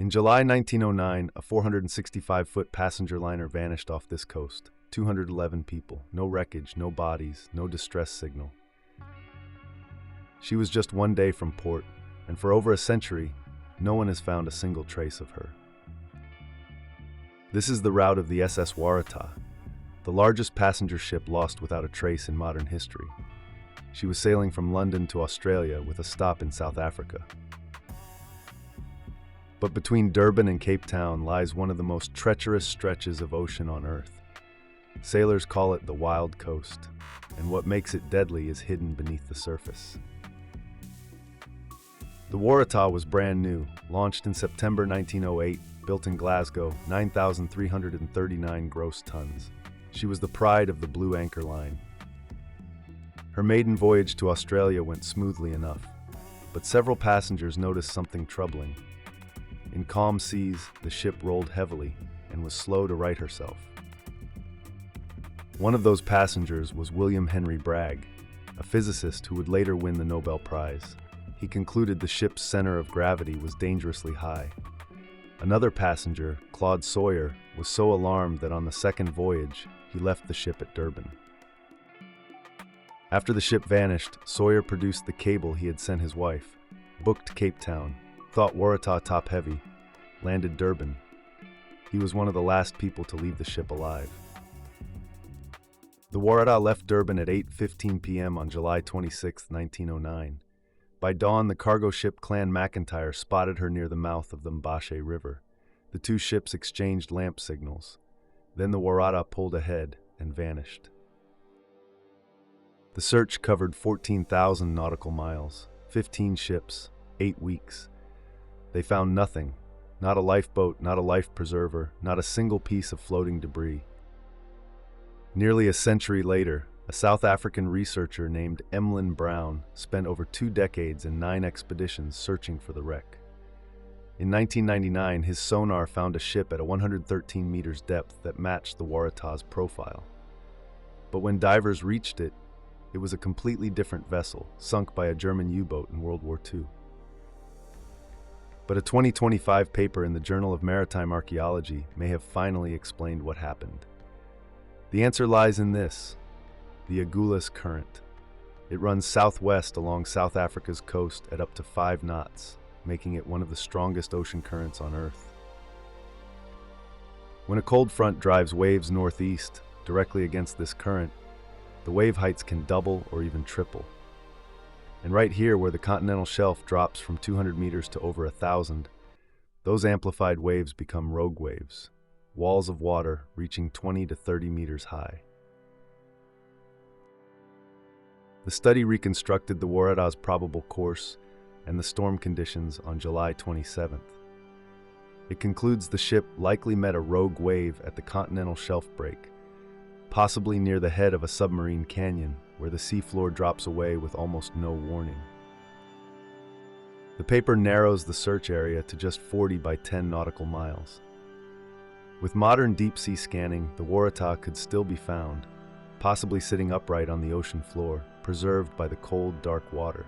In July 1909, a 465-foot passenger liner vanished off this coast. 211 people, no wreckage, no bodies, no distress signal. She was just one day from port, and for over a century, no one has found a single trace of her. This is the route of the SS Waratah, the largest passenger ship lost without a trace in modern history. She was sailing from London to Australia with a stop in South Africa. But between Durban and Cape Town lies one of the most treacherous stretches of ocean on Earth. Sailors call it the Wild Coast, and what makes it deadly is hidden beneath the surface. The Waratah was brand new, launched in September 1908, built in Glasgow, 9,339 gross tons. She was the pride of the Blue Anchor Line. Her maiden voyage to Australia went smoothly enough, but several passengers noticed something troubling. In calm seas, the ship rolled heavily and was slow to right herself. One of those passengers was William Henry Bragg, a physicist who would later win the Nobel Prize. He concluded the ship's center of gravity was dangerously high. Another passenger, Claude Sawyer, was so alarmed that on the second voyage, he left the ship at Durban. After the ship vanished, Sawyer produced the cable he had sent his wife, booked Cape Town, thought Waratah top-heavy, landed Durban. He was one of the last people to leave the ship alive. The Waratah left Durban at 8:15 p.m. on July 26, 1909. By dawn, the cargo ship Clan McIntyre spotted her near the mouth of the Mbashe River. The two ships exchanged lamp signals. Then the Waratah pulled ahead and vanished. The search covered 14,000 nautical miles, 15 ships, 8 weeks. They found nothing, not a lifeboat, not a life preserver, not a single piece of floating debris. Nearly a century later, a South African researcher named Emlyn Brown spent over 2 decades and 9 expeditions searching for the wreck. In 1999, his sonar found a ship at a 113 meters depth that matched the Waratah's profile. But when divers reached it, it was a completely different vessel, sunk by a German U-boat in World War II. But a 2025 paper in the Journal of Maritime Archaeology may have finally explained what happened. The answer lies in this: the Agulhas Current. It runs southwest along South Africa's coast at up to 5 knots, making it one of the strongest ocean currents on Earth. When a cold front drives waves northeast, directly against this current, the wave heights can double or even triple. And right here, where the continental shelf drops from 200 meters to over 1,000, those amplified waves become rogue waves, walls of water reaching 20 to 30 meters high. The study reconstructed the Waratah's probable course and the storm conditions on July 27th. It concludes the ship likely met a rogue wave at the continental shelf break, possibly near the head of a submarine canyon where the seafloor drops away with almost no warning. The paper narrows the search area to just 40 by 10 nautical miles. With modern deep-sea scanning, the Waratah could still be found, possibly sitting upright on the ocean floor, preserved by the cold, dark water.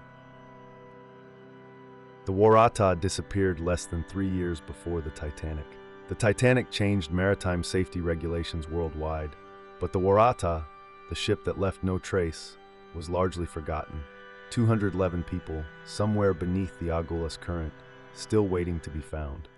The Waratah disappeared less than 3 years before the Titanic. The Titanic changed maritime safety regulations worldwide, but the Waratah, the ship that left no trace, was largely forgotten. 211 people, somewhere beneath the Agulhas Current, still waiting to be found.